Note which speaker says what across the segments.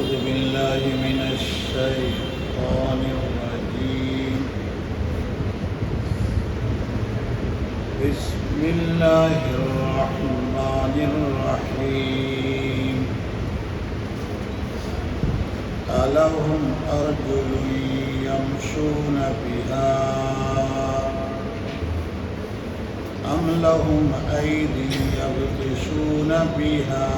Speaker 1: أعوذ بالله من الشيطان الرجيم. بسم الله الرحمن الرحيم. ألهم أرجل يمشون بها أم لهم أيدي يبطشون بها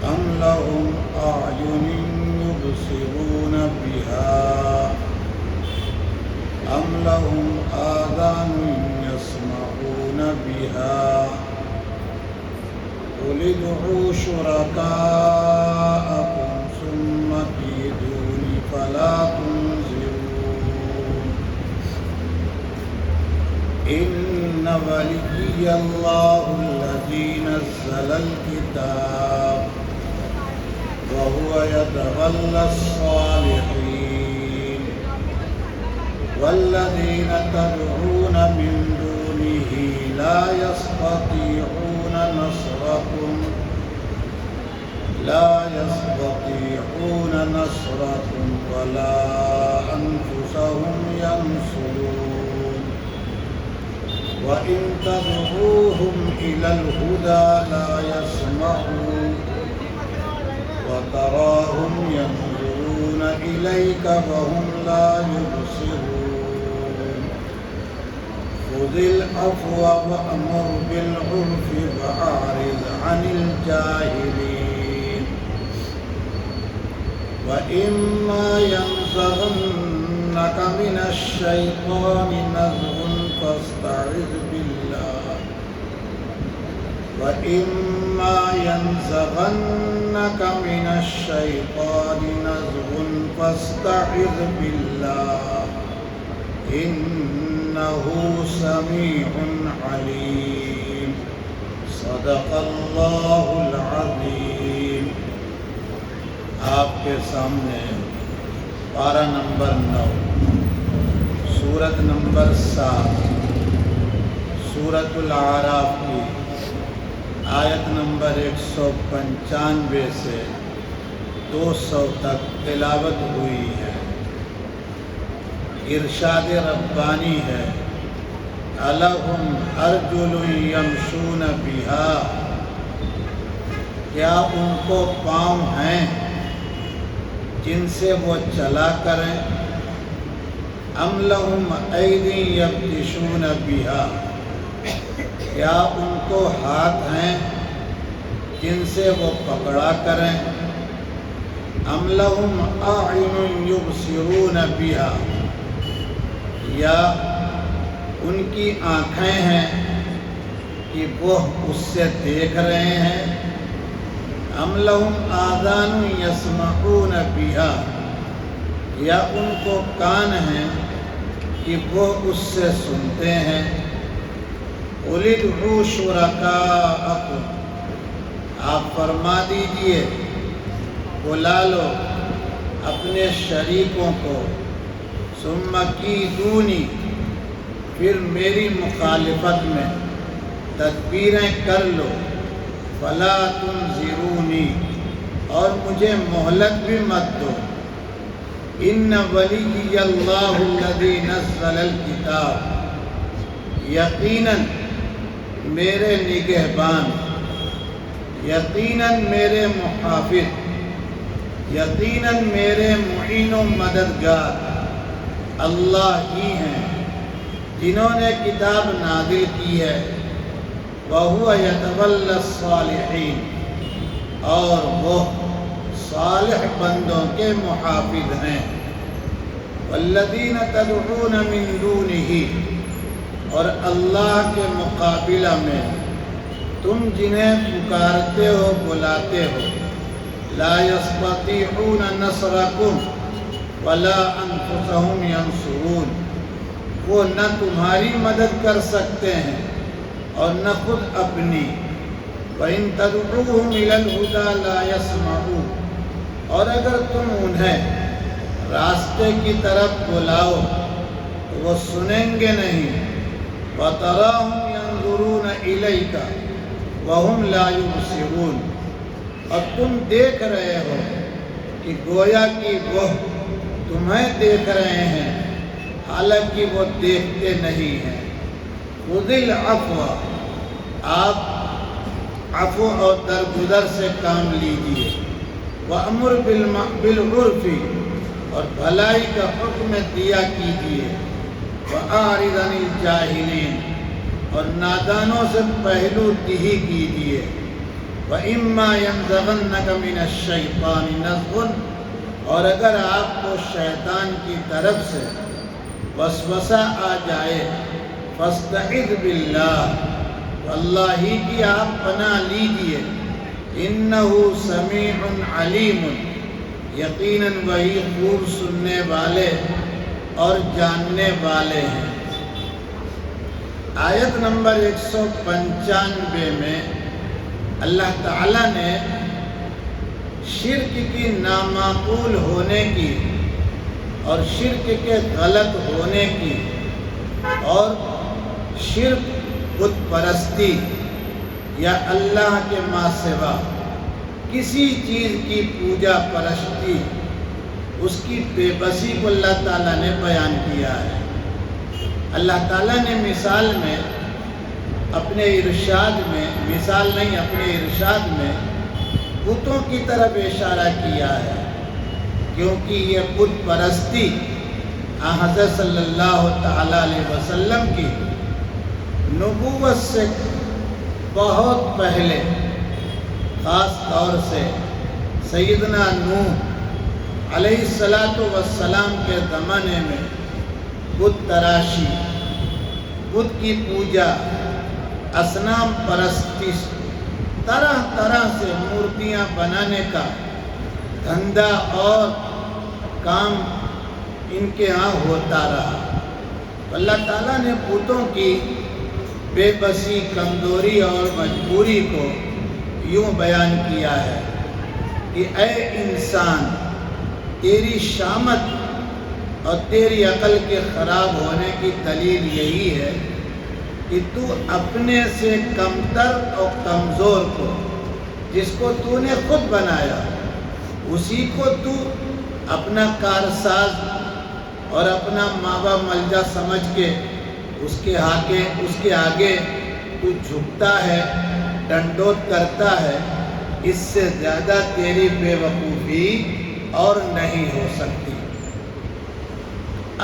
Speaker 1: أم لهم أعين يبصرون بها أم لهم آذان يسمعون بها قل ادعوا شركاءكم ثم كيدون فلا تنظرون. إن وليي الله الذي نزل الكتاب وهو يتولى الصالحين والذين تدعون من دونه لا يستطيعون نصركم ولا أنفسهم ينصرون. وإن تدعوهم إلى الهدى لا يسمعون وتراهم ينظرون إليك وهم لا يبصرون. خذ العفو وأمر بالعرف وأعرض عن الجاهلين. وإما ينزغنك من الشيطان نزغ فاستعذ بالله. وإما ينزغنك من الشيطان نزغ فاستعذ بالله إنه سميع عليم. صدق اللہ العظیم. آپ کے سامنے پارہ نمبر 9 سورت نمبر 7 سورت الاعراف کی آیت نمبر 195 سے 200 تک تلاوت ہوئی ہے. ارشاد ربانی ہے الہم ارجل یمشون بہا، کیا ان کو پاؤں ہیں جن سے وہ چلا کریں؟ ام لہم ایدی یبطشون بہا، کیا ان کو ہاتھ ہیں جن سے وہ پکڑا کریں؟ ام لہم اعین یبصرون بہا، یا ان کی آنکھیں ہیں کہ وہ اس سے دیکھ رہے ہیں؟ ام لہم آذان یسمعون بہا، یا ان کو کان ہیں کہ وہ اس سے سنتے ہیں؟ قل ادعوا شرکاءکم، آپ فرما دیجئے بلا لو اپنے شریکوں کو، ثم کیدونی، پھر میری مخالفت میں تدبیریں کر لو، فلا تنظرونی، اور مجھے مہلت بھی مت دو. ان ولی اللہ الذی نزل الکتاب، یقیناً میرے نگہبان، یقیناً میرے محافظ، یقیناً میرے معین و مددگار اللہ ہی ہیں جنہوں نے کتاب نازل کی ہے. وَهُوَ يَتَوَلَّى الصَّالِحِينَ، اور وہ صالح بندوں کے محافظ ہیں. وَالَّذِينَ تَدْعُونَ مِن دُونِهِ، اور اللہ کے مقابلہ میں تم جنہیں پکارتے ہو بلاتے ہو، لا يَسْتَطِيعُونَ نَصْرَكُمْ وَلَا أَنفُسَهُمْ يَنصُرُونَ، وہ نہ تمہاری مدد کر سکتے ہیں اور نہ خود اپنی. وَإِن تَدْعُوهُمْ إِلَى الْهُدَى لَا يَسْمَعُونَ، اور اگر تم انہیں راستے کی طرف بلاؤ تو وہ سنیں گے نہیں. وَتَرَاهُمْ يَنظُرُونَ إِلَيْكَ وَهُمْ لَا يُبْصِرُونَ، اور تم دیکھ رہے ہو کہ گویا کہ وہ تمہیں دیکھ رہے ہیں، حالانکہ وہ دیکھتے نہیں ہیں۔ خذ العفو، آپ عفو اور درگزر سے کام لیجیے۔ وَأْمُرْ بِالْعُرْفِ، اور بھلائی کا حکم دیا کیجیے۔ وَأَعْرِضْ عَنِ الْجَاهِلِينَ، اور نادانوں سے پہلو تہی کیجیے۔ وَإِمَّا يَنزَغَنَّكَ مِنَ الشَّيْطَانِ نَزْغٌ، اور اگر آپ کو شیطان کی طرف سے وسوسہ آ جائے، فَاسْتَعِذْ بِاللَّهِ، تو اللہ ہی کی آپ پناہ لیجیے۔ إِنَّهُ سَمِيعٌ عَلِيمٌ، یقیناً وہی خوب سننے والے اور جاننے والے ہیں۔ آیت نمبر 195 میں اللہ تعالیٰ نے شرک کی نامعقول ہونے کی اور شرک کے غلط ہونے کی اور شرک بت پرستی یا اللہ کے ماں سوا کسی چیز کی پوجا پرستی، اس کی بے بسی کو اللہ تعالیٰ نے بیان کیا ہے۔ اللہ تعالیٰ نے مثال میں اپنے ارشاد میں، مثال نہیں اپنے ارشاد میں بتوں کی طرف اشارہ کیا ہے، کیونکہ یہ بت پرستی حضرت صلی اللہ تعالیٰ علیہ وسلم کی نبوت سے بہت پہلے، خاص طور سے سیدنا نوح علیہ السلام کے زمانے میں بت تراشی، بت کی پوجا، اصنام پرستی، طرح طرح سے مورتیاں بنانے کا دھندا اور کام ان کے ہاں ہوتا رہا۔ اللہ تعالیٰ نے بتوں کی بے بسی، کمزوری اور مجبوری کو یوں بیان کیا ہے کہ اے انسان، تیری شامت اور تیری عقل کے خراب ہونے کی دلیل یہی ہے کہ تو اپنے سے کمتر اور کمزور کو، جس کو تو نے خود بنایا، اسی کو تو اپنا کارساز اور اپنا ماوا ملجا سمجھ کے اس کے آگے تو جھکتا ہے، ڈنڈوت کرتا ہے۔ اس سے زیادہ تیری بے وقوفی اور نہیں ہو سکتی۔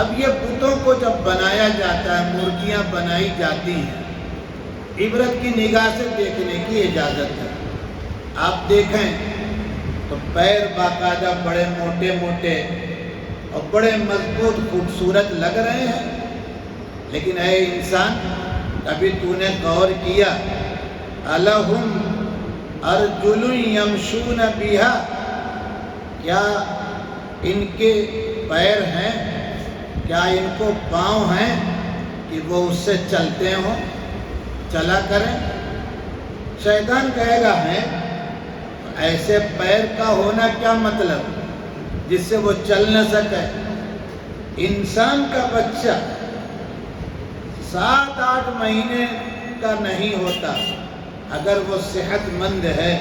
Speaker 1: اب یہ بتوں کو جب بنایا جاتا ہے، مورتیاں بنائی جاتی ہیں، عبرت کی نگاہ سے دیکھنے کی اجازت ہے۔ آپ دیکھیں تو پیر باقاعدہ بڑے موٹے موٹے اور بڑے مضبوط خوبصورت لگ رہے ہیں، لیکن اے انسان، کبھی تو نے غور کیا الہم ارجل یمشون بہا، کیا ان کے پیر ہیں، کیا ان کو پاؤں ہیں کہ وہ اس سے چلتے ہوں، چلا کریں؟ شیطان کہے گا ہے، ایسے پیر کا ہونا کیا مطلب جس سے وہ چل نہ سکے؟ انسان کا بچہ 7-8 مہینے کا نہیں ہوتا، اگر وہ صحت مند ہے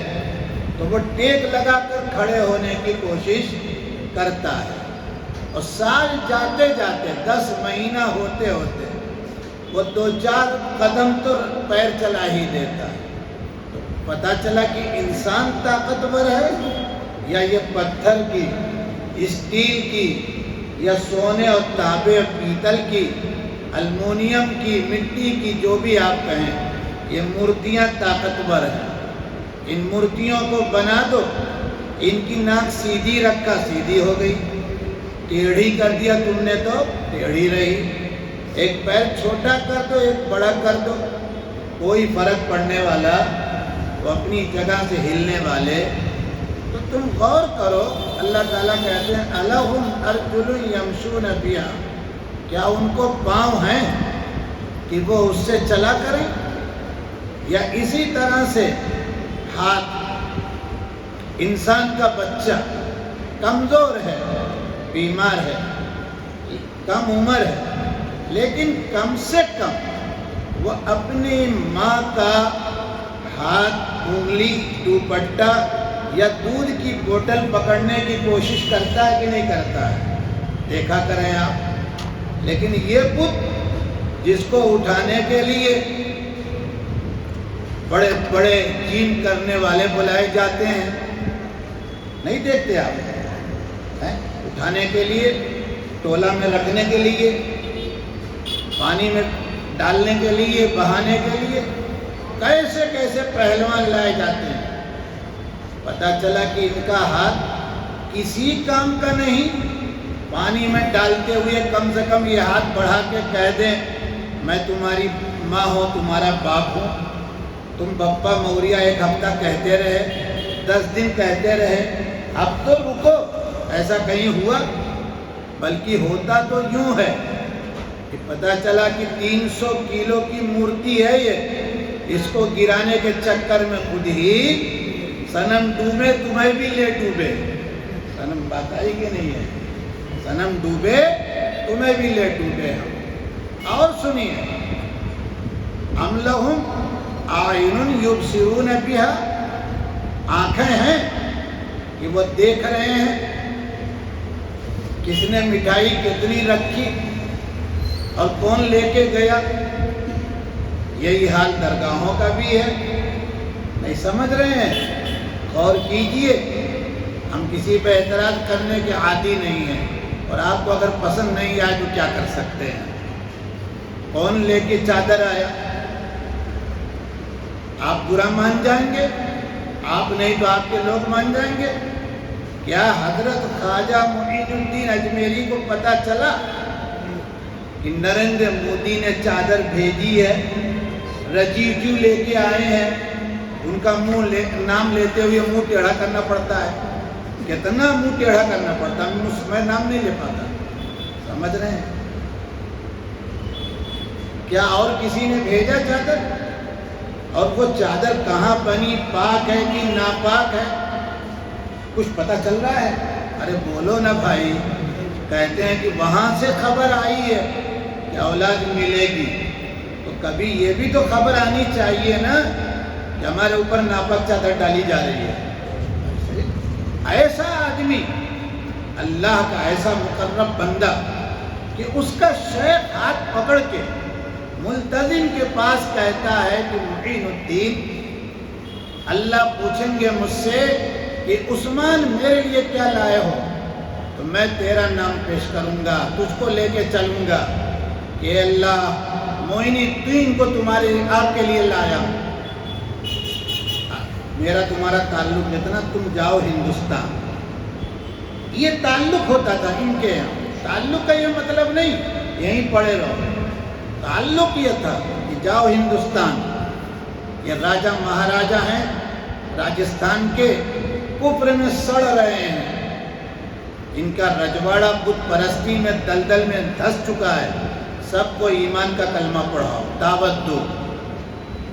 Speaker 1: تو وہ ٹیک لگا کر کھڑے ہونے کی کوشش کرتا ہے، اور سال جاتے جاتے 10 مہینہ ہوتے ہوتے وہ 2-4 قدم تو پیر چلا ہی دیتا ہے۔ تو پتہ چلا کہ انسان طاقتور ہے یا یہ پتھر کی، اسٹیل کی یا سونے اور تانبے اور پیتل کی، المونیم کی، مٹی کی، جو بھی آپ کہیں، یہ مورتیاں طاقتور ہیں۔ ان مورتیوں کو بنا دو، ان کی ناک سیدھی رکھا، سیدھی ہو گئی، ٹیڑھی کر دیا تم نے تو ٹیڑھی رہی، ایک پیر چھوٹا کر دو، ایک بڑا کر دو، کوئی فرق پڑنے والا، وہ اپنی جگہ سے ہلنے والے۔ تو تم غور کرو، اللہ تعالیٰ کہتے ہیں الہم ارجل یمشون بہا، کیا ان کو پاؤں ہیں کہ وہ اس سے چلا کریں؟ یا اسی طرح سے ہاتھ، انسان کا بچہ کمزور ہے، بیمار ہے، کم عمر ہے، لیکن کم سے کم وہ اپنی ماں کا ہاتھ، انگلی، دوپٹہ یا دودھ کی بوتل پکڑنے کی کوشش کرتا ہے کہ نہیں کرتا ہے؟ دیکھا کریں آپ۔ لیکن یہ بت جس کو اٹھانے کے لیے بڑے بڑے جیم کرنے والے بلائے جاتے ہیں، نہیں دیکھتے آپ؟ اٹھانے کے لیے، ٹولا میں رکھنے کے لیے، پانی میں ڈالنے کے لیے، بہانے کے لیے کیسے کیسے پہلوان لائے جاتے ہیں۔ پتہ چلا کہ ان کا ہاتھ کسی کام کا نہیں۔ پانی میں ڈالتے ہوئے کم سے کم یہ ہاتھ بڑھا کے کہہ دیں میں تمہاری ماں ہوں، تمہارا باپ ہوں، تم بپا موریا ایک ہفتہ کہتے رہے، 10 دن کہتے رہے، اب تو رکو۔ ایسا کہیں ہوا؟ بلکہ ہوتا تو یوں ہے کہ پتہ چلا کہ 300 کلو کی مورتی ہے یہ، اس کو گرانے کے چکر میں خود ہی صنم ڈوبے تمہیں بھی لے ڈوبے۔ صنم بات آئی کہ نہیں ہے؟ صنم ڈوبے تمہیں بھی لے ڈوبے ہم۔ اور سنیے، ام لہم اعین یبصرون بہا، آنکھیں ہیں کہ وہ دیکھ رہے ہیں کس نے مٹھائی کتنی رکھی اور کون لے کے گیا۔ یہی حال درگاہوں کا بھی ہے، نہیں سمجھ رہے ہیں؟ غور کیجئے، ہم کسی پہ اعتراض کرنے کے عادی نہیں ہیں، اور آپ کو اگر پسند نہیں آئے تو کیا کر سکتے ہیں؟ کون لے کے چادر آیا؟ آپ برا مان جائیں گے؟ آپ نہیں تو آپ کے لوگ مان جائیں گے؟ کیا حضرت خواجہ معین الدین اجمیری کو پتہ چلا کہ نریندر مودی نے چادر بھیجی ہے، رجیجو لے کے آئے ہیں، ان کا نام لیتے ہوئے منہ ٹیڑھا کرنا پڑتا ہے؟ کتنا منہ ٹیڑھا کرنا پڑتا ہے، میں نام نہیں لے پاتا۔ سمجھ رہے ہیں؟ کیا اور کسی نے بھیجا چادر؟ اور وہ چادر کہاں بنی، پاک ہے کہ ناپاک ہے، کچھ پتہ چل رہا ہے؟ ارے بولو نا بھائی۔ کہتے ہیں کہ وہاں سے خبر آئی ہے کہ اولاد ملے گی، تو کبھی یہ بھی تو خبر آنی چاہیے نا کہ ہمارے اوپر ناپاک چادر ڈالی جا رہی ہے۔ ایسا آدمی، اللہ کا ایسا مقرب بندہ کہ اس کا شیخ ہاتھ پکڑ کے ملتزم کے پاس کہتا ہے کہ معین الدین، اللہ پوچھیں گے مجھ سے کہ عثمان میرے لیے کیا لائے ہو، تو میں تیرا نام پیش کروں گا، تجھ کو لے کے چلوں گا کہ اللہ معین الدین کو آپ کے لیے لایا، میرا تمہارا تعلق جتنا، تم جاؤ ہندوستان۔ یہ تعلق ہوتا تھا ان کے یہاں۔ تعلق کا یہ مطلب نہیں یہیں پڑے رہو، تعلق یہ تھا کہ جاؤ ہندوستان۔ یہ راجہ مہاراجہ ہیں راجستھان کے، کفر میں سڑ رہے ہیں، ان کا رجواڑہ بت پرستی میں دلدل میں دھس چکا ہے، سب کو ایمان کا کلمہ پڑھاؤ، دعوت دو۔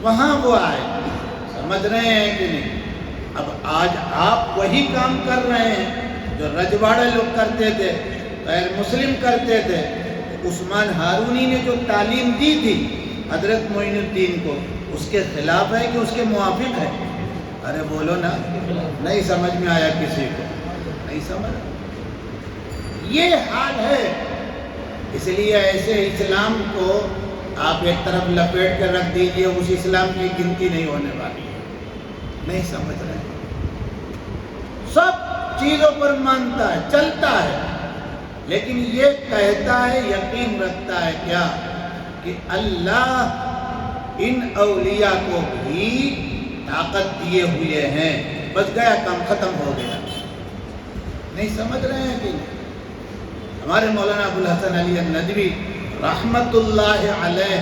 Speaker 1: وہاں وہ آئے، سمجھ رہے ہیں کہ نہیں؟ اب آج آپ وہی کام کر رہے ہیں جو رجواڑے لوگ کرتے تھے، غیر مسلم کرتے تھے۔ عثمان ہارونی نے جو تعلیم دی تھی حضرت معین الدین کو، اس کے خلاف ہے کہ اس کے موافق ہے؟ ارے بولو نا، نہیں سمجھ میں آیا کسی کو؟ نہیں سمجھ؟ یہ حال ہے۔ اس لیے ایسے اسلام کو آپ ایک طرف لپیٹ کر رکھ دیجئے، اس اسلام کی گنتی نہیں ہونے والی ہے۔ نہیں سمجھ رہے؟ سب چیزوں پر مانتا ہے، چلتا ہے، لیکن یہ کہتا ہے، یقین رکھتا ہے کیا کہ اللہ ان اولیاء کو بھی طاقت دیے ہوئے ہیں، بس گیا کام، ختم ہو گیا۔ نہیں سمجھ رہے ہیں کہ ہمارے مولانا ابو الحسن علی الندوی رحمت اللہ علیہ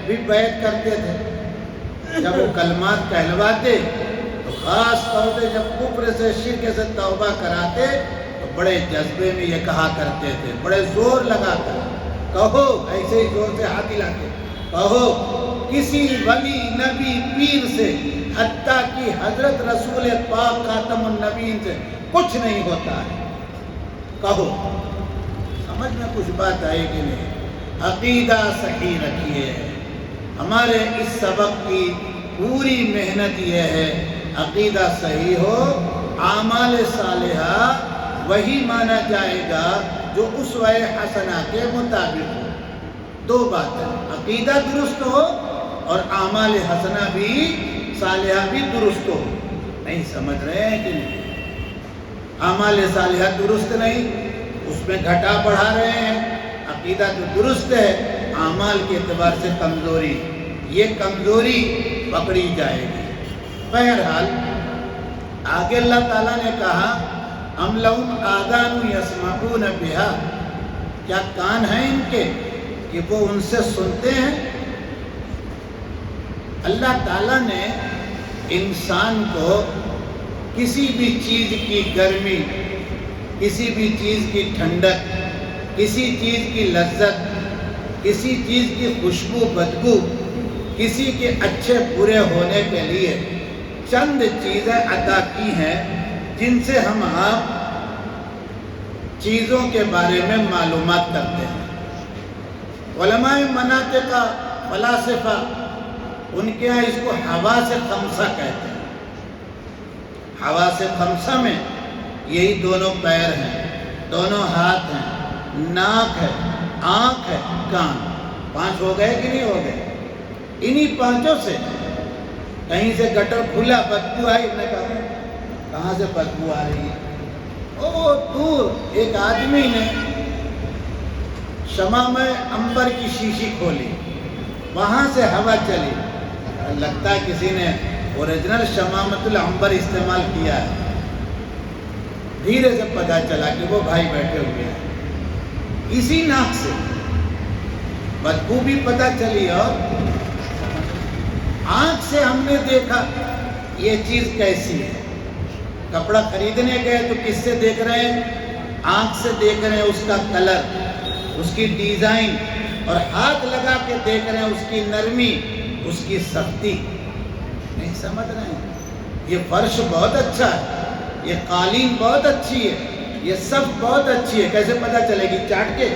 Speaker 1: بھی بیعت کرتے تھے۔ جب وہ کلمات کہلواتے تو خاص طور سے جب کفر سے، شرک سے توبہ کراتے تو بڑے جذبے میں یہ کہا کرتے تھے، بڑے زور لگا کر، کہو، ایسے ہی زور سے ہاتھ ہلا کے کہو، کسی ولی، نبی، پیر سے، حتیٰ کہ حضرت رسول پاک خاتم النبیین سے کچھ نہیں ہوتا ہے، کہو۔ سمجھ میں کچھ بات آئے کہ نہیں؟ عقیدہ صحیح رکھیے۔ ہمارے اس سبق کی پوری محنت یہ ہے، عقیدہ صحیح ہو اعمال صالحہ وہی مانا جائے گا جو اسوہ حسنہ کے مطابق ہو۔ دو باتیں، عقیدہ درست ہو اور اعمال حسنہ بھی صالحہ بھی درست ہو۔ نہیں سمجھ رہے ہیں کہ نہیں؟ اعمال صالحہ درست نہیں، اس میں گھٹا بڑھا رہے ہیں۔ عقیدہ تو درست ہے، اعمال کے اعتبار سے کمزوری، یہ کمزوری پکڑی جائے گی۔ بہرحال آگے اللہ تعالیٰ نے کہا ام لہم آذان یسمعون بہا، کیا کان ہیں ان کے کہ وہ ان سے سنتے ہیں؟ اللہ تعالیٰ نے انسان کو کسی بھی چیز کی گرمی، کسی بھی چیز کی ٹھنڈک، کسی چیز کی لذت، کسی چیز کی خوشبو بدبو، کسی کے اچھے برے ہونے کے لیے چند چیزیں عطا کی ہیں جن سے ہم آپ چیزوں کے بارے میں معلومات کرتے ہیں۔ علماء مناطق فلاسفہ ان کے یہاں اس کو حواس خمسہ کہتے ہیں۔ حواس خمسہ میں یہی دونوں پیر ہیں، دونوں ہاتھ ہیں، ناک ہے، آنکھ ہے، کان۔ 5 ہو گئے کہ نہیں ہو گئے؟ انہی 5 سے کہیں سے گٹر کھلا، بدبو آئی، نے کہا کہاں سے بدبو آ رہی ہے؟ او دور ایک آدمی نے شمع میں عنبر کی شیشی کھولی، وہاں سے ہوا چلی، لگتا ہے کسی نے اوریجنل شمامۃ العنبر استعمال کیا ہے۔ دھیرے سے پتہ چلا کہ وہ بھائی بیٹھے ہوئے ہیں، اسی ناک سے بدبو بھی پتہ چلی، اور آنکھ سے ہم نے دیکھا یہ چیز کیسی ہے۔ کپڑا خریدنے گئے تو کس سے دیکھ رہے ہیں؟ آنکھ سے دیکھ رہے ہیں اس کا کلر، اس کی ڈیزائن، اور ہاتھ لگا کے دیکھ رہے ہیں اس کی نرمی، اس کی سختی۔ نہیں سمجھ رہے ہیں؟ یہ فرش بہت اچھا ہے، یہ قالین بہت اچھی ہے، یہ سب بہت اچھی ہے، کیسے پتہ چلے گی؟ چاٹ کے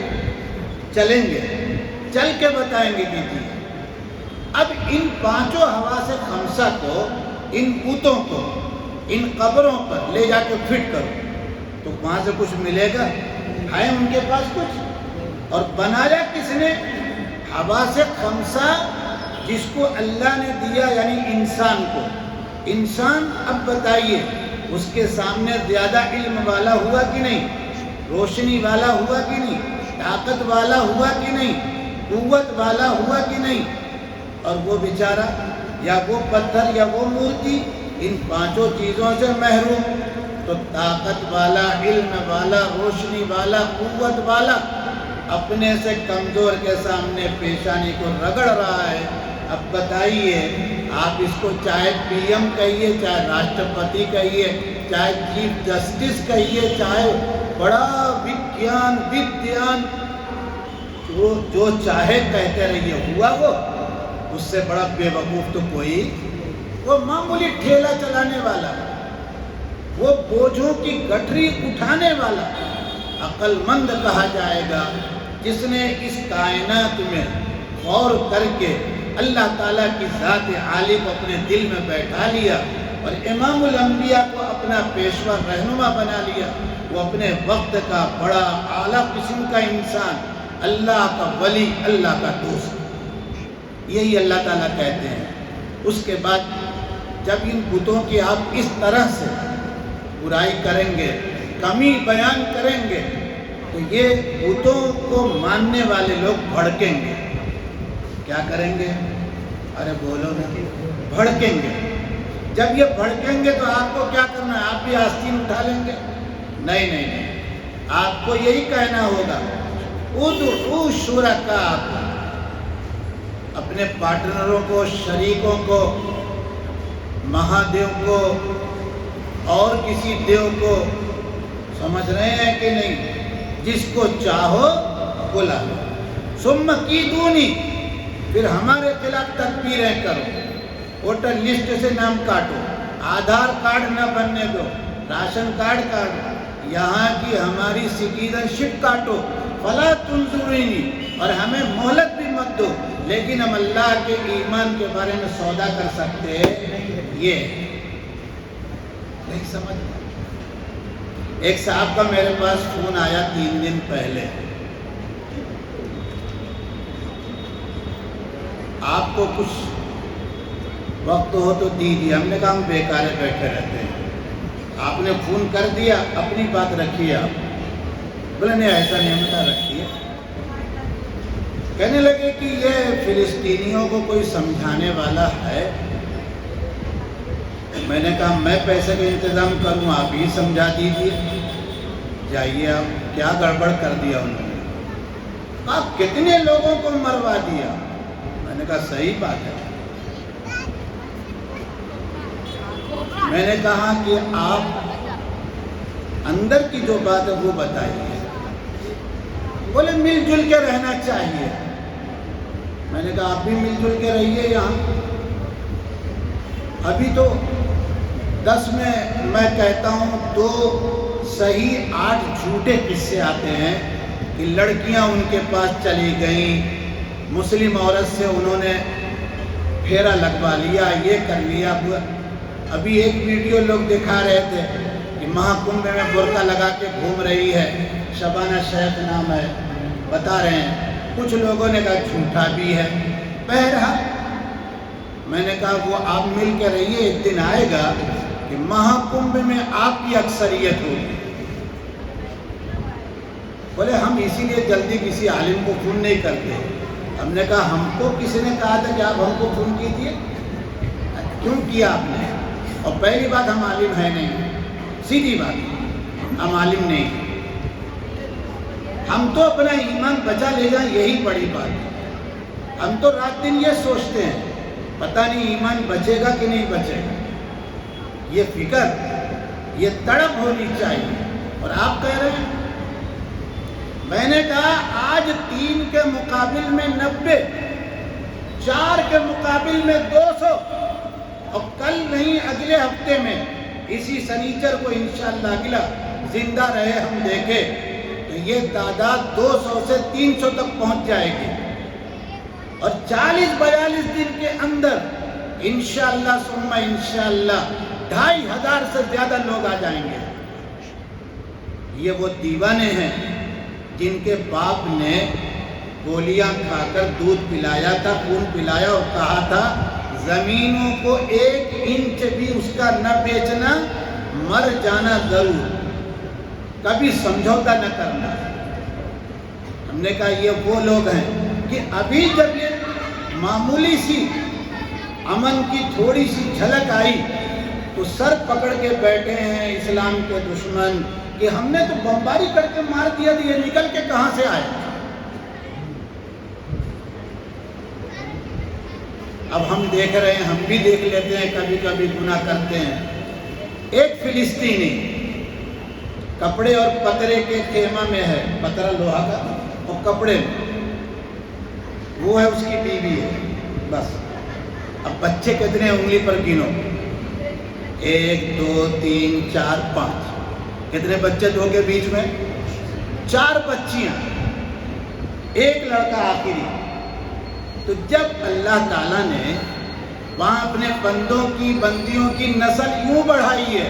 Speaker 1: چلیں گے، چل کے بتائیں گے کہ جی۔ اب ان 5 حواس خمسہ کو، ان بتوں کو ان قبروں پر لے جا کے فٹ کرو تو وہاں سے کچھ ملے گا؟ ہے ان کے پاس کچھ؟ اور بنایا کس نے؟ حواس خمسہ جس کو اللہ نے دیا، یعنی انسان کو۔ انسان اب بتائیے اس کے سامنے زیادہ علم والا ہوا کہ نہیں؟ روشنی والا ہوا کہ نہیں؟ طاقت والا ہوا کہ نہیں؟ قوت والا ہوا کہ نہیں؟ اور وہ بیچارہ یا وہ پتھر یا وہ مورتی ان 5 چیزوں سے محروم۔ تو طاقت والا، علم والا، روشنی والا، قوت والا اپنے سے کمزور کے سامنے پیشانی کو رگڑ رہا ہے۔ اب بتائیے آپ اس کو چاہے پی ایم کہیے، چاہے راشٹرپتی کہیے، چاہے چیف جسٹس کہیے، چاہے بڑا ودیان، جو چاہے کہتے رہیے، ہوا وہ اس سے بڑا بے وقوف تو کوئی؟ وہ معمولی ٹھیلا چلانے والا، وہ بوجھوں کی گٹھری اٹھانے والا عقل مند کہا جائے گا جس نے اس کائنات میں غور کر کے اللہ تعالیٰ کی ذات عالی کو اپنے دل میں بیٹھا لیا اور امام الانبیاء کو اپنا پیشوا رہنما بنا لیا۔ وہ اپنے وقت کا بڑا اعلیٰ قسم کا انسان، اللہ کا ولی، اللہ کا دوست، یہی اللہ تعالیٰ کہتے ہیں۔ اس کے بعد جب ان بتوں کی آپ اس طرح سے برائی کریں گے، کمی بیان کریں گے، تو یہ بتوں کو ماننے والے لوگ بھڑکیں گے۔ کیا کریں گے؟ ارے بولو نا، بھڑکیں گے۔ جب یہ بھڑکیں گے تو آپ کو کیا کرنا ہے؟ آپ بھی آستین اٹھا لیں گے؟ نہیں، آپ کو یہی کہنا ہوگا ادعوا شرکاءکم، اپنے پارٹنروں کو، شریکوں کو، مہادیو کو اور کسی دیو کو، سمجھ رہے ہیں کہ نہیں؟ جس کو چاہو بلا لو، ثم کیدونی، پھر ہمارے خلاف تدبیریں کرو، ووٹر لسٹ سے نام کاٹو، آدھار کارڈ نہ بننے دو، راشن کارڈ کاٹو، یہاں کی ہماری سٹیزن شپ کاٹو، فلا تنظرونی، اور ہمیں مہلت بھی مت دو، لیکن ہم اللہ کے ایمان کے بارے میں سودا کر سکتے ہیں۔ یہ نہیں سمجھ ایک صاحب کا میرے پاس فون آیا 3 دن پہلے، آپ کو کچھ وقت ہو تو دیجیے۔ ہم نے کہا ہم بیکار بیٹھے رہتے ہیں، آپ نے فون کر دیا، اپنی بات رکھیے آپ۔ بولے نہیں ایسا نہیں، ہم نے رکھیے۔ کہنے لگے کہ یہ فلسطینیوں کو کوئی سمجھانے والا ہے؟ میں نے کہا میں پیسے کا انتظام کروں، آپ ہی سمجھا دیجیے، جائیے آپ۔ کیا گڑبڑ کر دیا انہوں نے؟ آپ کتنے لوگوں کو مروا دیا؟ میں نے کہا صحیح بات ہے۔ میں نے کہا کہ آپ اندر کی جو بات ہے وہ بتائیے۔ بولے مل جل کے رہنا چاہیے۔ میں نے کہا آپ بھی مل جل کے رہیے یہاں۔ ابھی تو 10 میں کہتا ہوں 2 صحیح 8 جھوٹے قصے آتے ہیں کہ لڑکیاں ان کے پاس چلی گئیں، مسلم عورت سے انہوں نے پھیرا لگوا لیا، یہ کر لیا۔ ابھی ایک ویڈیو لوگ دکھا رہے تھے کہ مہاکنبھ میں برقع لگا کے گھوم رہی ہے، شبانہ شیخ نام ہے، بتا رہے ہیں۔ کچھ لوگوں نے کہا جھوٹا بھی ہے۔ بہرحال میں نے کہا وہ آپ مل کے رہیے، ایک دن آئے گا کہ مہاکنبھ میں آپ کی اکثریت ہوگی۔ بولے ہم اسی لیے جلدی کسی عالم کو فون نہیں کرتے۔ ہم نے کہا ہم کو کسی نے کہا تھا کہ آپ ہم کو فون کیجیے، کیوں کیا آپ نے؟ اور پہلی بات ہم عالم ہے نہیں، سیدھی بات، ہم عالم نہیں، ہم تو اپنا ایمان بچا لے جائیں یہی بڑی بات ہے۔ ہم تو رات دن یہ سوچتے ہیں پتہ نہیں ایمان بچے گا کہ نہیں بچے گا۔ یہ فکر، یہ تڑپ ہونی چاہیے۔ اور آپ کہہ رہے ہیں، میں نے کہا آج 3 کے مقابل میں 90، 4 کے مقابل میں 200، اور کل نہیں اگلے ہفتے میں اسی سنیچر کو انشاءاللہ اگلا زندہ رہے ہم دیکھے تو یہ تعداد 200 سے 300 تک پہنچ جائے گی، اور 40-42 دن کے اندر انشاءاللہ ثم انشاءاللہ 2500 سے زیادہ لوگ آ جائیں گے۔ یہ وہ دیوانے ہیں جن کے باپ نے گولیاں کھا کر دودھ پلایا تھا، خون پلایا، اور کہا تھا زمینوں کو 1 انچ بھی اس کا نہ بیچنا، مر جانا ضرور، کبھی سمجھوتا نہ کرنا۔ ہم نے کہا یہ وہ لوگ ہیں کہ ابھی جب یہ معمولی سی امن کی تھوڑی سی جھلک آئی تو سر پکڑ کے بیٹھے ہیں اسلام کے دشمن کہ ہم نے تو بمباری کر کے مار دیا، یہ نکل کے کہاں سے آئے؟ اب ہم دیکھ رہے ہیں، ہم بھی دیکھ لیتے ہیں، کبھی کبھی گناہ کرتے ہیں۔ ایک فلسطینی کپڑے اور پترے کے خیمہ میں ہے، پترا لوہا کا اور کپڑے میں، وہ ہے اس کی بیوی ہے، بس۔ اب بچے کتنے انگلی پر گنو، 1 2 3 4 5، کتنے بچے 2 کے بیچ میں؟ 4 بچیاں، 1 لڑکا آخری۔ تو جب اللہ تعالیٰ نے وہاں اپنے بندیوں کی نسل یوں بڑھائی ہے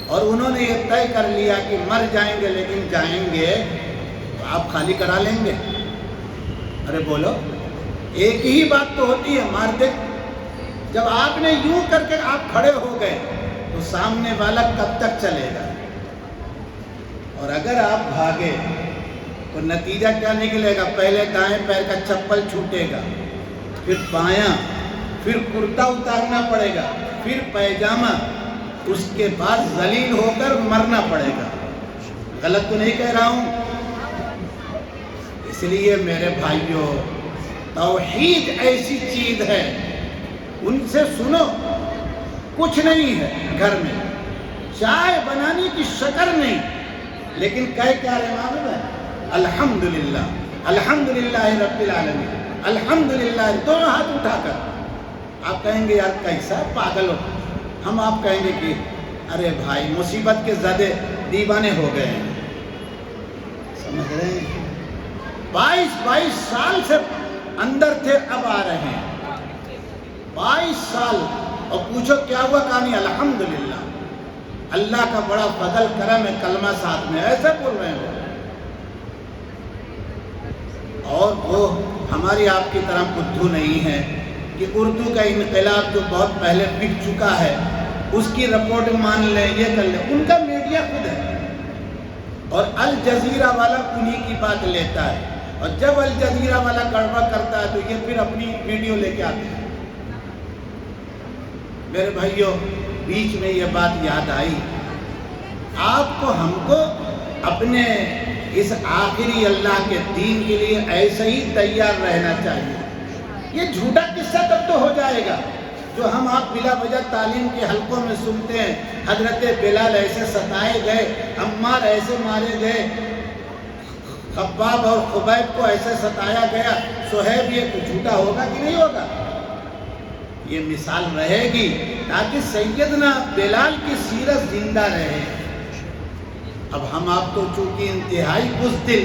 Speaker 1: اور انہوں نے یہ طے کر لیا کہ مر جائیں گے لیکن جائیں گے، تو آپ خالی کرا لیں گے؟ ارے بولو، ایک ہی بات تو ہوتی ہے، مار دے۔ جب آپ نے یوں کر کے آپ کھڑے ہو گئے تو سامنے والا کب تک چلے گا؟ اور اگر آپ بھاگے تو نتیجہ کیا نکلے گا؟ پہلے دائیں پیر کا چپل چھوٹے گا، پھر بایاں، پھر کرتا اتارنا پڑے گا، پھر پیجامہ، اس کے بعد ذلیل ہو کر مرنا پڑے گا۔ غلط تو نہیں کہہ رہا ہوں؟ اس لیے میرے بھائیوں، توحید ایسی چیز ہے، ان سے سنو، کچھ نہیں ہے گھر میں، چائے بنانے کی شکر نہیں، لیکن کہہ کیا رہے معلوم ہے؟ الحمدللہ، الحمدللہ رب العالمین، الحمدللہ، دونوں ہاتھ اٹھا کر۔ آپ کہیں گے یار کیسا پاگل ہو؟ ہم آپ کہیں گے کہ ارے بھائی مصیبت کے زدے دیوانے ہو گئے ہیں، سمجھ رہے ہیں؟ 22 سال سے اندر تھے، اب آ رہے ہیں 22 سال، اور پوچھو کیا ہوا؟ کہانی الحمدللہ۔ اللہ کا بڑا فضل کرم ہے، کلمہ ساتھ میں، ایسے بول رہے ہیں اور وہ ہماری آپ کی طرح بدھو نہیں ہے کہ اردو کا انقلاب جو بہت پہلے بک چکا ہے اس کی رپورٹ مان لیں، یہ کر لیں۔ ان کا میڈیا خود ہے اور الجزیرہ والا انہی کی بات لیتا ہے، اور جب الجزیرہ والا گڑبڑ کرتا ہے تو یہ پھر اپنی ویڈیو لے کے آتے ہیں۔ میرے بھائیوں، بیچ میں یہ بات یاد آئی، آپ کو ہم کو اپنے اس آخری اللہ کے دین کے لیے ایسے ہی تیار رہنا چاہیے۔ یہ جھوٹا قصہ تب تو ہو جائے گا جو ہم آپ بلا وجہ تعلیم کے حلقوں میں سنتے ہیں، حضرت بلال ایسے ستائے گئے، عمار ایسے مارے گئے، خباب اور خبیب کو ایسے ستایا گیا، صہیب، یہ تو جھوٹا ہوگا کہ نہیں ہوگا؟ یہ مثال رہے گی تاکہ سیدنا بلال کی سیرت زندہ رہے۔ اب ہم آپ تو چونکہ انتہائی بزدل،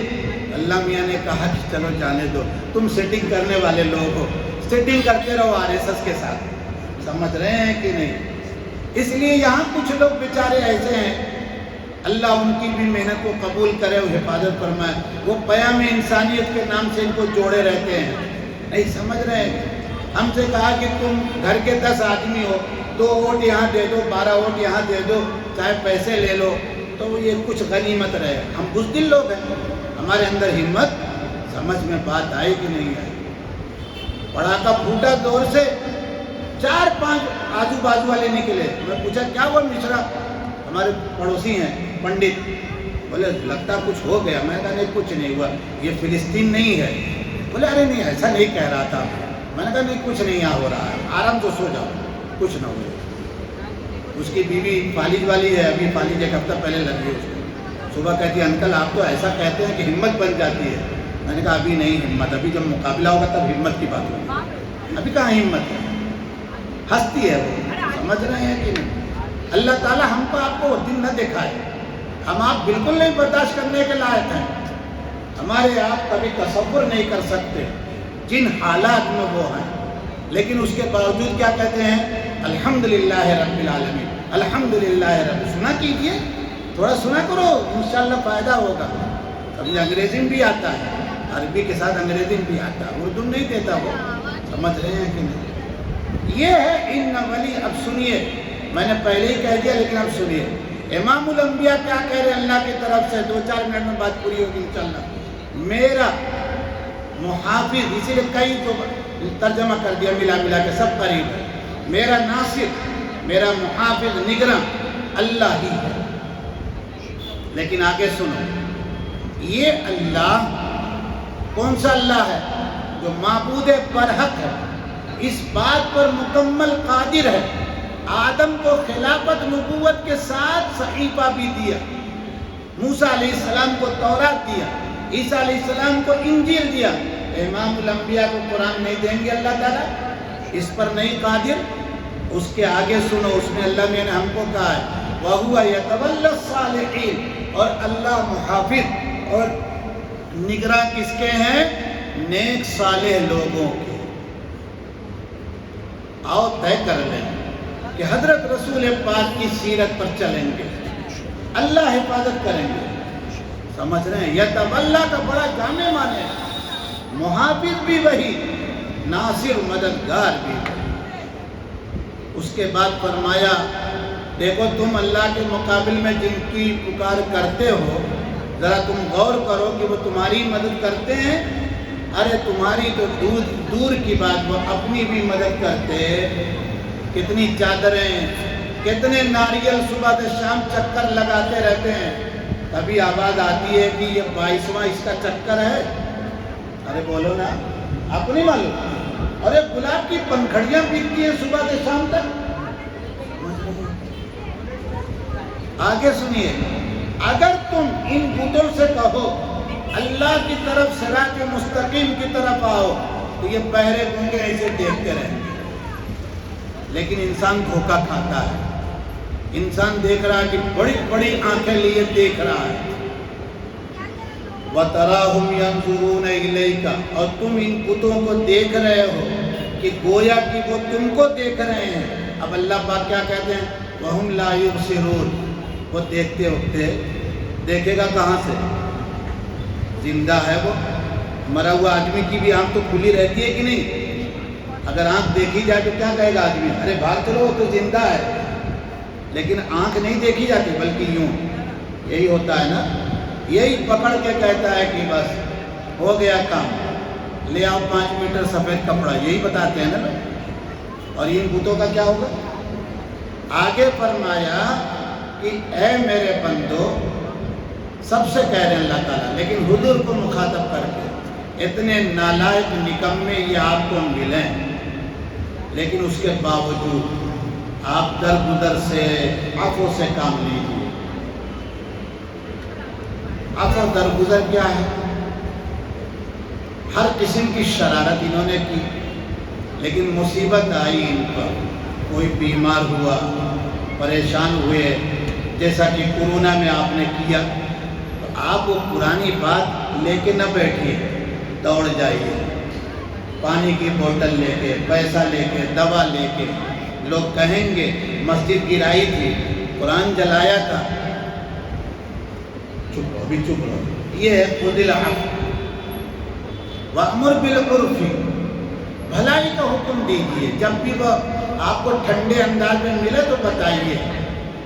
Speaker 1: اللہ میاں نے کہا کہ چلو جانے دو، تم سیٹنگ کرنے والے لوگ ہو، سیٹنگ کرتے رہو RSS کے ساتھ، سمجھ رہے ہیں کہ نہیں؟ اس لیے یہاں کچھ لوگ بیچارے ایسے ہیں، اللہ ان کی بھی محنت کو قبول کرے اور حفاظت فرمائے، وہ پیام انسانیت کے نام سے ان کو جوڑے رہتے ہیں، نہیں سمجھ رہے ہیں؟ ہم سے کہا کہ تم گھر کے 10 آدمی ہو، 2 ووٹ یہاں دے دو، 12 ووٹ یہاں دے دو، چاہے پیسے لے لو، تو یہ کچھ غنیمت رہے۔ ہم بزدل لوگ ہیں، ہمارے اندر ہمت، سمجھ میں بات آئی کہ نہیں آئی؟ پڑھاکا پھوٹا دور سے 4-5 آجو بازو والے نکلے، میں پوچھا کیا ہوا مشرا، ہمارے پڑوسی ہیں پنڈت، بولے لگتا کچھ ہو گیا، میں نے کہا نہیں کچھ نہیں ہوا، یہ فلسطین نہیں ہے، بولے ارے نہیں ایسا نہیں کہہ رہا تھا، میں نے کہا نہیں کچھ نہیں ہو رہا ہے، آرام سے سو جاؤ، کچھ نہ ہو۔ اس کی بیوی فالج والی ہے، ابھی فالج 1 ہفتہ پہلے لگ گئی اس کو، صبح کہتی ہے انکل آپ تو ایسا کہتے ہیں کہ ہمت بن جاتی ہے، میں نے کہا ابھی نہیں ہمت، ابھی جب مقابلہ ہوگا تب ہمت کی بات ہوگی، ابھی کہاں ہمت ہے، ہستی ہے وہ، سمجھ رہے ہیں کہ نہیں؟ اللہ تعالیٰ ہم کو آپ کو وہ دن نہ دکھائے، ہم آپ بالکل نہیں برداشت کرنے کے لائق ہیں، ہمارے آپ کبھی تصور نہیں کر سکتے جن حالات میں وہ ہیں، لیکن اس کے باوجود کیا کہتے ہیں؟ الحمدللہ رب العالمین، الحمدللہ رب۔ سنا کیجئے، تھوڑا سنا کرو، انشاءاللہ فائدہ ہوگا۔ ابھی انگریزی بھی آتا ہے، عربی کے ساتھ انگریزی بھی آتا ہے، اردو نہیں دیتا وہ، سمجھ رہے ہیں کہ نہیں؟ یہ ہے ان ولی۔ اب سنیے، میں نے پہلے ہی کہہ دیا لیکن اب سنیے، امام الانبیاء کیا کہہ رہے ہیں اللہ کی طرف سے، 2-4 منٹ میں بات پوری ہوگی انشاءاللہ۔ میرا محافظ، اسی لیے کئی تو ترجمہ کر دیا ملا کے، سب قریب ہے، میرا ناصر، میرا محافظ، نگراں اللہ ہی ہے۔ لیکن آگے سنو، یہ اللہ کون سا اللہ ہے؟ جو معبود برحق ہے، اس بات پر مکمل قادر ہے، آدم کو خلافت نبوت کے ساتھ صحیفہ بھی دیا، موسیٰ علیہ السلام کو تورات دیا، عیسیٰ علیہ السلام کو انجیل دیا، امام الانبیاء کو قرآن نہیں دیں گے اللہ تعالیٰ؟ اس پر نہیں قادر؟ اس کے آگے سنو، اس میں اللہ نے ہم کو کہا ہے وَهُوَ يَتَوَلَّى الصَّالِحِينَ، اور اللہ محافظ اور نگراں کس کے ہیں؟ نیک صالح لوگوں کے۔ آؤ طے کر لیں کہ حضرت رسول پاک کی سیرت پر چلیں گے، اللہ حفاظت کریں گے، سمجھ رہے ہیں؟ یتولا کا بڑا جامع معنی ہے، محافظ بھی وہی، ناصر مددگار بھی وہی۔ اس کے بعد فرمایا دیکھو تم اللہ کے مقابل میں جن کی پکار کرتے ہو، ذرا تم غور کرو کہ وہ تمہاری مدد کرتے ہیں؟ ارے تمہاری تو دور کی بات، وہ اپنی بھی مدد کرتے۔ کتنی چادریں، کتنے ناریل صبح سے شام چکر لگاتے رہتے ہیں، کبھی آواز آتی ہے کہ یہ 22واں اس کا چکر ہے؟ ارے بولو نا، اپنی معلوم۔ ارے گلاب کی پنکھڑیاں بکتی ہیں صبح سے شام تک۔ آگے سنیے، اگر تم ان بتوں سے کہو اللہ کی طرف صراط مستقیم کی طرف آؤ، تو یہ بہرے گونگے ایسے دیکھتے رہیں گے۔ لیکن انسان دھوکہ کھاتا ہے، انسان دیکھ رہا ہے کہ بڑی بڑی آنکھیں لیے دیکھ رہا ہے۔ وَتَرَاهُمْ يَنْظُرُونَ إِلَيْكَ، اور تم ان بتوں کو دیکھ رہے ہو کہ گویا کہ وہ تم کو دیکھ رہے ہیں۔ اب اللہ پاک کیا کہتے ہیں؟ وَهُمْ لَا يُبْصِرُونَ، وہ دیکھتے وقتے دیکھے گا کہاں سے؟ زندہ ہے وہ، مرا ہوا آدمی کی بھی آنکھ تو کھلی رہتی ہے کہ نہیں؟ اگر آنکھ دیکھی جائے تو کیا کہے گا آدمی؟ ارے بھاگ چلو وہ تو زندہ ہے، لیکن آنکھ نہیں دیکھی جاتی بلکہ یوں، یہی ہوتا ہے نا، یہی پکڑ کے کہتا ہے کہ بس ہو گیا کام، لے آؤ 5 میٹر سفید کپڑا، یہی بتاتے ہیں نا لوگ۔ اور ان بتوں کا کیا ہوگا؟ آگے فرمایا کہ اے میرے بندو، سب سے کہہ رہے ہیں اللہ تعالیٰ، لیکن حضور کو مخاطب کر کے، اتنے نالائق نکمے یہ آپ کو ملیں، لیکن اس کے باوجود آپ درگزر سے عفو سے کام لیجیے۔ عفو درگزر کیا ہے؟ ہر قسم کی شرارت انہوں نے کی، لیکن مصیبت آئی ان پر، کوئی بیمار ہوا، پریشان ہوئے، جیسا کہ کورونا میں آپ نے کیا، تو آپ وہ پرانی بات لے کے نہ بیٹھیے، دوڑ جائیے، پانی کی بوتل لے کے، پیسہ لے کے، دوا لے کے۔ لوگ کہیں گے مسجد گرائی تھی، قرآن جلایا تھا، چپ رہو، ابھی چپ رہو۔ یہ ہے خذ العفو وَأْمُرْ بِالْعُرْفِ، بھلائی کا حکم دیجیے۔ جب بھی وہ آپ کو ٹھنڈے انداز میں ملے تو بتائیے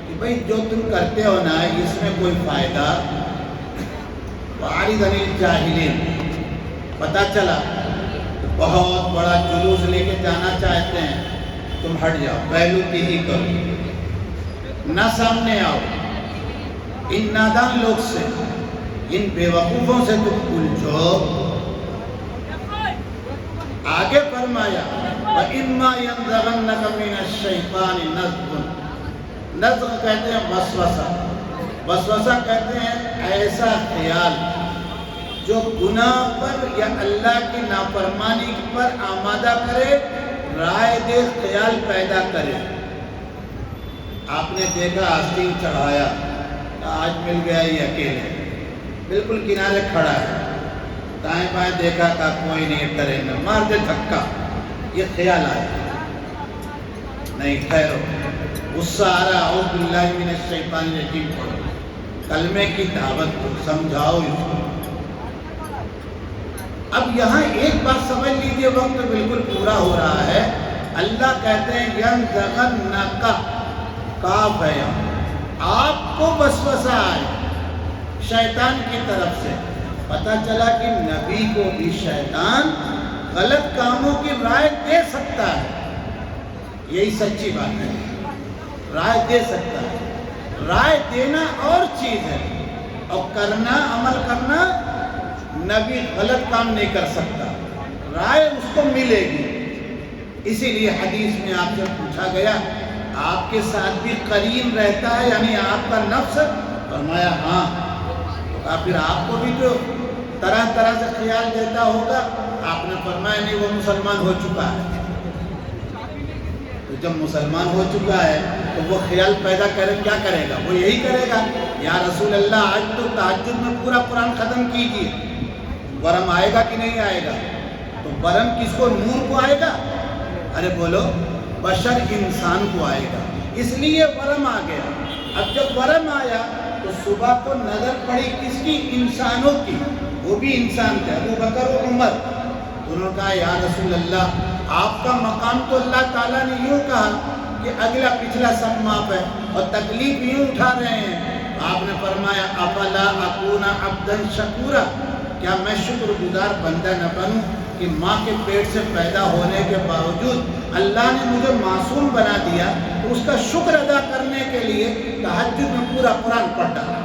Speaker 1: کہ بھئی جو تم کرتے ہو نا اس میں کوئی فائدہ؟ وَأَعْرِضْ عَنِ الْجَاهِلِينَ، پتہ چلا بہت بڑا جلوس لے کے جانا چاہتے ہیں، تم ہٹ جاؤ، پہلو کی ہی کرو، نہ سامنے آؤ، ان نادان لوگ سے، ان بے وقوفوں سے تم الجھو۔ آگے فرمایا وَإِمَّا يَنزَغَنَّكَ مِنَ الشَّيْطَانِ نَزْغٌ، نزغ کہتے ہیں وسوسہ، وسوسہ کہتے ہیں ایسا خیال جو گناہ پر یا اللہ کی نافرمانی پر آمادہ کرے، رائے دے خیال پیدا کرے۔ آپ نے دیکھا آستین چڑھایا، آج مل گیا یہ اکیلے، بالکل کنارے کھڑا ہے، دائیں بائیں دیکھا کہ کوئی نہیں، ڈرے نہ، مار دے دھکا، یہ خیال آیا، نہیں ٹھہرو، غصہ آ رہا، اعوذ باللہ من الشیطان الرجیم پڑھو، کلمے کی دعوت کو سمجھاؤ اس کو۔ اب یہاں ایک بات سمجھ لیجئے، وقت بالکل پورا ہو رہا ہے، اللہ کہتے ہیں ینزغنک، کاف ہے یہاں، آپ کو وسوسہ آئے شیطان کی طرف سے۔ پتہ چلا کہ نبی کو بھی شیطان غلط کاموں کی رائے دے سکتا ہے، یہی سچی بات ہے، رائے دے سکتا ہے، رائے دینا اور چیز ہے، اور کرنا، عمل کرنا، نبی غلط کام نہیں کر سکتا، رائے اس کو ملے گی۔ اسی لیے حدیث میں آپ سے پوچھا گیا آپ کے ساتھ بھی قرین رہتا ہے یعنی آپ کا نفس؟ فرمایا ہاں۔ پھر آپ کو بھی تو طرح طرح سے خیال دیتا ہوگا؟ آپ نے فرمایا نہیں، وہ مسلمان ہو چکا ہے۔ تو جب مسلمان ہو چکا ہے تو وہ خیال پیدا کیا کرے گا؟ وہ یہی کرے گا، یا رسول اللہ آج تو تہجد میں پورا قرآن ختم کیجیے، ورم آئے گا کہ نہیں آئے گا؟ تو ورم کس کو؟ نور کو آئے گا؟ ارے بولو، بشر انسان کو آئے گا، اس لیے ورم آ گیا۔ اب جب ورم آیا تو صبح کو نظر پڑی کس کی؟ انسانوں کی، وہ بھی انسان تھے، ابو بکر و عمر۔ انہوں نے کہا یا رسول اللہ، آپ کا مقام تو اللہ تعالیٰ نے یوں کہا کہ اگلا پچھلا سب معاف ہے، اور تکلیف یوں اٹھا رہے ہیں۔ آپ نے فرمایا افلا اکون عبدا شکورا، کیا میں شکر گزار بندہ نہ بنوں کہ ماں کے پیٹ سے پیدا ہونے کے باوجود اللہ نے مجھے معصوم بنا دیا، تو اس کا شکر ادا کرنے کے لیے تہجد میں پورا قرآن پڑھ ڈالا۔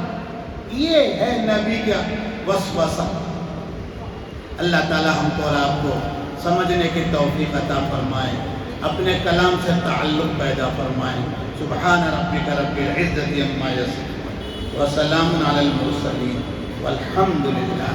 Speaker 1: یہ ہے نبی کا وسوسہ۔ اللہ تعالی ہم کو اور آپ کو سمجھنے کی توفیق عطا فرمائے، اپنے کلام سے تعلق پیدا فرمائے۔ سبحان ربک رب العزت عما یصفون وسلام علی المرسلین والحمد للہ۔